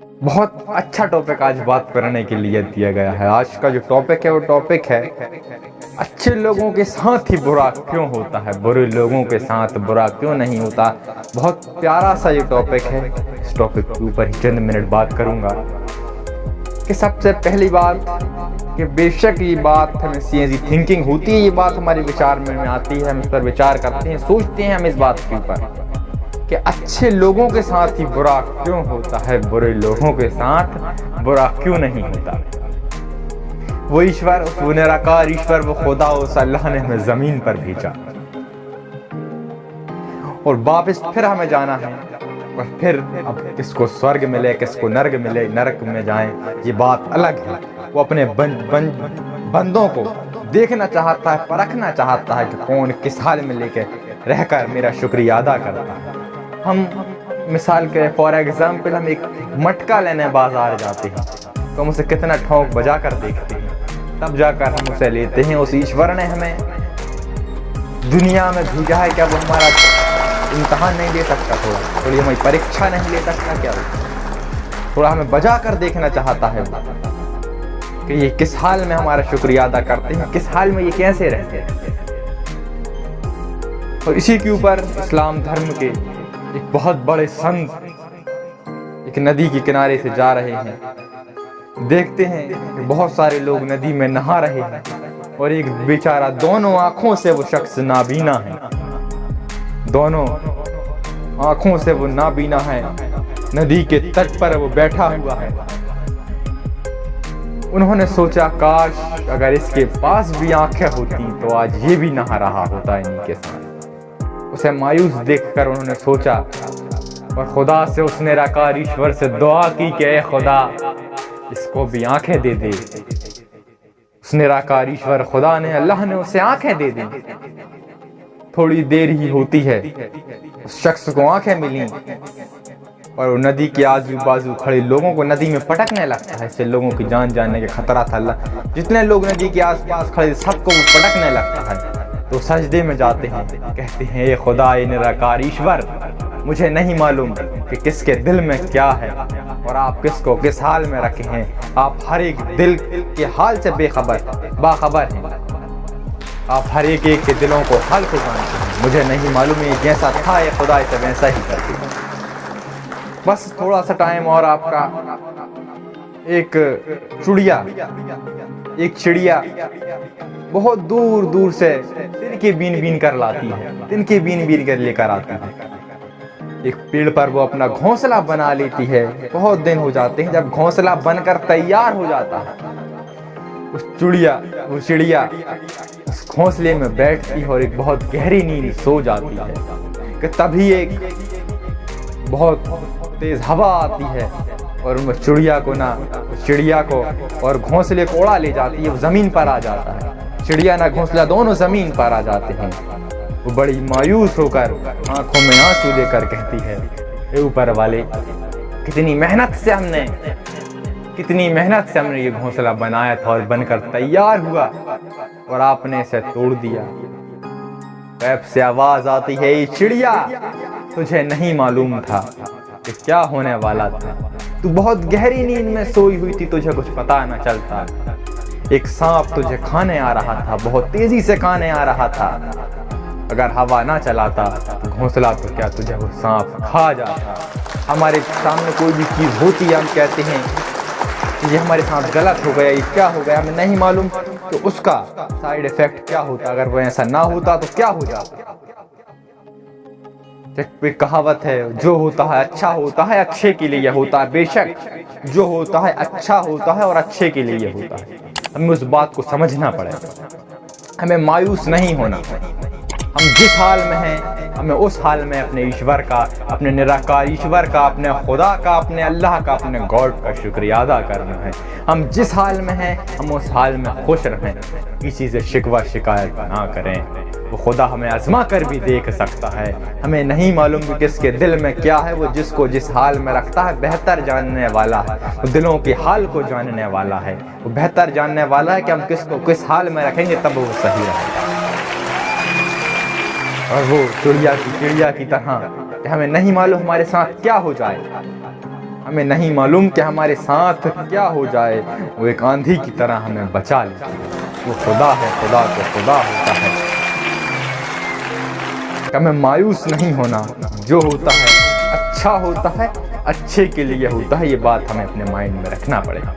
बहुत अच्छा टॉपिक आज बात करने के लिए दिया गया है। आज का जो टॉपिक है वो टॉपिक है अच्छे लोगों के साथ ही बुरा क्यों होता है, बुरे लोगों के साथ बुरा क्यों नहीं होता। बहुत प्यारा सा ये टॉपिक है। इस टॉपिक के ऊपर ही चंद मिनट बात करूंगा कि सबसे पहली बात कि बेशक ये बात हमें सीधी थिंकिंग होती है, ये बात हमारे विचार में आती है, हम इस पर विचार करते हैं, सोचते हैं हम इस बात के ऊपर कि अच्छे लोगों के साथ ही बुरा क्यों होता है, बुरे लोगों के साथ बुरा क्यों नहीं होता। वो ईश्वर, वो निराकार ईश्वर, वो खुदा, उस अल्लाह ने हमें जमीन पर भेजा और वापस फिर हमें जाना है। और फिर अब किसको स्वर्ग मिले किसको नर्क मिले, नरक में जाएं, ये बात अलग है। वो अपने बंदों को देखना चाहता है, परखना चाहता है कि कौन किस हाल में लेके रहकर मेरा शुक्रिया अदा करता है। हम मिसाल के फॉर एग्जाम्पल हम एक मटका लेने बाजार जाते हैं तो हम उसे कितना ठोंक बजा कर देखते हैं, तब जाकर हम उसे लेते हैं। उस ईश्वर ने हमें दुनिया में भेजा है, क्या वो हमारा इम्तहान नहीं ले सकता, थोड़ी हमारी परीक्षा नहीं ले सकता क्या? थोड़ा हमें बजा कर देखना चाहता है कि ये किस हाल में हमारा शुक्रिया अदा करते हैं, किस हाल में ये कैसे रहते हैं। और इसी के ऊपर इस्लाम धर्म के एक बहुत बड़े संत एक नदी के किनारे से जा रहे हैं, देखते हैं कि बहुत सारे लोग नदी में नहा रहे हैं और एक बेचारा दोनों आंखों से वो शख्स नाबीना है, दोनों आंखों से वो नाबीना है, नदी के तट पर वो बैठा हुआ है। उन्होंने सोचा काश अगर इसके पास भी आंखें होती तो आज ये भी नहा रहा होता इन्हीं के साथ। उसे मायूस देखकर उन्होंने सोचा और खुदा से उस निराकार ईश्वर से दुआ की कि ऐ खुदा इसको भी आंखें दे दे। उस निराकार ईश्वर खुदा ने, अल्लाह ने उसे आंखें दे दी। थोड़ी देर ही होती है उस शख्स को आंखें मिली और वो नदी के आजू बाजू खड़े लोगों को नदी में पटकने लगता है। इससे लोगों की जान जाने का खतरा था। जितने लोग नदी के आसपास खड़े सबको वो पटकने लगता है। तो सजदे में जाते हैं, कहते हैं ए खुदा, ए निराकार ईश्वर, मुझे नहीं मालूम कि किसके दिल में क्या है और आप किसको किस हाल में रखे हैं। आप हर एक दिल के हाल से बाखबर हैं। आप हर एक के दिलों को हाल को जानते हैं। मुझे नहीं मालूम ये जैसा था ये खुदा इसे वैसा ही करते हैं। बस थोड़ा सा टाइम और आपका एक चिड़िया बहुत दूर दूर से तिनके बीन कर लाती है, तिनके बीन कर लेकर आती है। एक पेड़ पर वो अपना घोंसला बना लेती है। बहुत दिन हो जाते हैं, जब घोंसला बनकर तैयार हो जाता है वो चिड़िया उस घोंसले में बैठती है और एक बहुत गहरी नींद सो जाती है कि तभी एक बहुत तेज हवा आती है और उस चिड़िया को और घोंसले को उड़ा ले जाती है। वो जमीन पर आ जाता है, चिड़िया ना घोंसला दोनों जमीन पर आ जाते हैं। वो बड़ी मायूस होकर आंखों में आंसू लेकर कहती है, हे ऊपर वाले, कितनी मेहनत से हमने ये घोंसला बनाया था और बनकर तैयार हुआ और आपने इसे तोड़ दिया। पैप से आवाज आती है, ये चिड़िया, तुझे नहीं मालूम था कि क्या होने वाला था। तू बहुत गहरी नींद में सोई हुई थी, तुझे कुछ पता न चलता। एक सांप तुझे खाने आ रहा था, बहुत तेजी से खाने आ रहा था। अगर हवा ना चलाता तो घोंसला तो क्या तुझे वो सांप खा जाता। हमारे सामने कोई भी चीज होती है, हम कहते हैं कि ये हमारे साथ गलत हो गया, ये क्या हो गया, हमें नहीं मालूम तो उसका साइड इफेक्ट क्या होता। अगर वो ऐसा ना होता तो क्या हो जाता। एक कहावत है, जो होता है अच्छा होता है, अच्छे के लिए होता है। बेशक जो होता है अच्छा होता है और अच्छे के लिए होता है। हमें उस बात को समझना पड़ेगा, हमें मायूस नहीं होना। हम जिस हाल में हैं हमें उस हाल में अपने ईश्वर का, अपने निराकार ईश्वर का, अपने खुदा का, अपने अल्लाह का, अपने गॉड का शुक्रिया अदा करना है। हम जिस हाल में हैं हम उस हाल में खुश रहें, किसी से शिकवा शिकायत ना करें। वो खुदा हमें आजमा कर भी देख सकता है। हमें नहीं मालूम कि किसके दिल में क्या है। वो जिसको जिस हाल में रखता है बेहतर जानने वाला है। वो दिलों के हाल को जानने वाला है। वो बेहतर जानने वाला है कि हम किसको किस हाल में रखेंगे तब वो सही रहेगा। और वो चिड़िया की तरह हमें नहीं मालूम हमारे साथ क्या हो जाए। हमें नहीं मालूम कि हमारे साथ क्या हो जाए, वो एक आंधी की तरह हमें बचा ले। वो खुदा है, खुदा तो खुदा होता है। हमें मायूस नहीं होना, जो होता है अच्छा होता है, अच्छे के लिए होता है। ये बात हमें अपने माइंड में रखना पड़ेगा।